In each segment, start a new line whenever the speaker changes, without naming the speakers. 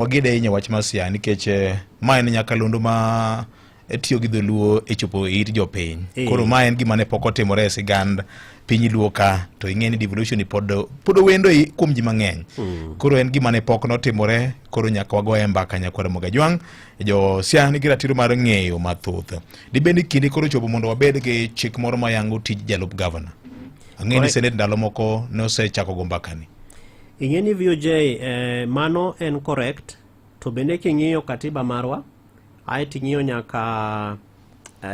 Wagede inya wach masia nikech ma en nyakalondo ma tiyo gi dholuo e chopo it jopiny. Koro ma en gima ne pok otimore e sigand piny luo ka, to ing'eni devolution pod wendo kuom ji mang'eny. Koro en gima ne pok notimore, koro nyaka wagoye mbaka nyakwara Mogajwang' jo sia nigi ratiro mar ng'eyo mathoth. Dibendi kinde koro chopo mondo wabed gi chik moro mayango tij jalup gavana. Ang'eni Senate ndalo moko ne osechako go mbakani.
Ing'eni VOJ mano en correct, to bende king'iyo katiba marwa ae ting'iyo nyaka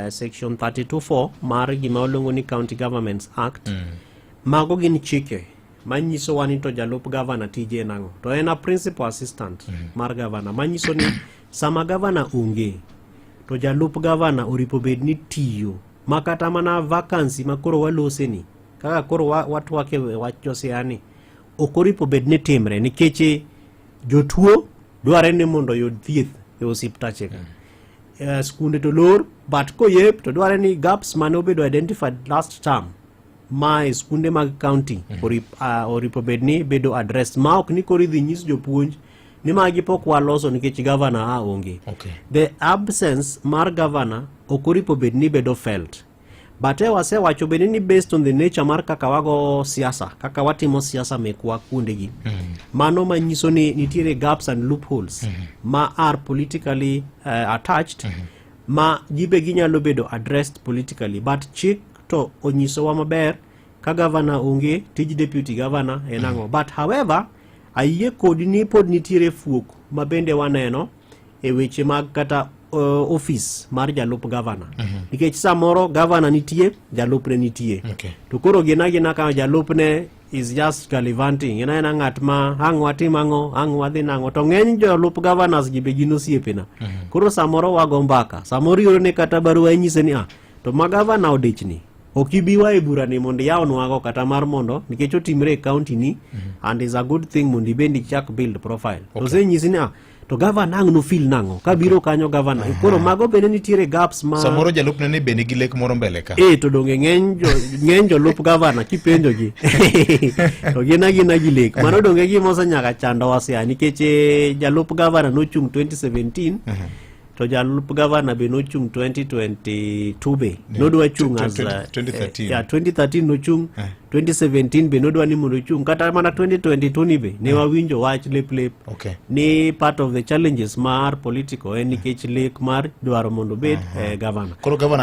section 32(4) mar gima oluongo ni County Governments Act. Mago gin chike manyiso wa ni to jalup gavana tije nang'o, to en a principal assistant mar gavana, manyiso ni sama gavana onge to jalup gavana oripo bed ni tiyo makata mana vacancy makoro walose ni kaka koro watwake wach josiani okoripo bed ni timre nikech jotuo dware ni mondo yud thieth e osiptache ka skunde to lor, but koyep to dware ni gaps mane obedo identified last term ma e skunde mag county oripo bed ni bedo addressed, ma ok ni koro idhi nyis jopuonj ni magi pok waloso nikech gavana onge. The absence mar gavana okoripo bed ni bedo felt. But wase wacho bende ni based on the nature mar kaka wago siasa, kaka watimo siasa mekwa kuondegi, mano manyiso ni nitiere gaps and loopholes ma are politically attached, ma jibe ginyalo bedo addressed politically, but chik to onyiso wa maber ka gavana onge tij deputy governor enang'o. But however ayie kodi ni pod nitiere fuok ma bende waneno e weche mag kata office mar jalup gavana, nikech samoro gavana nitie, jalup ne nitie, to koro gina ka jalup ne is just gallivanting, ena ng'at ma ang' watim ang'o, ang' wadhi nang'o, to ng'eny jalup governors gibe gin osiepena. Koro samoro wago mbaka, samoro yoro ne kata barua inyise ni to ma gavana odechni okibiwa e bura ni mondo yawnwago kata mar mondo nikech otimre e county ni, and is a good thing mondo ibendi chak build profile. To se nyisi ni to gavana ang' no feel nang'o kabiro kanyo gavana. Koro mago bende nitiere gaps ma
samoro jalup ne bende gi lek moro mbele ka.
To donge ng'eny jolup gavana kipenjo gi to gina gi lek mano donge gi mosa nyaka chando wasia nikech jalup gavana nochung 2017 to jalup gavana be nochung 2022 be nodwa chung as 2013 nochung 2017 be nodwa ni mondo chung kata mana 2022 ni be ne wawinjo wach lep ni part of the challenges mar political en nikech lek mar dwaro mondo bed gavana.
Koro gavana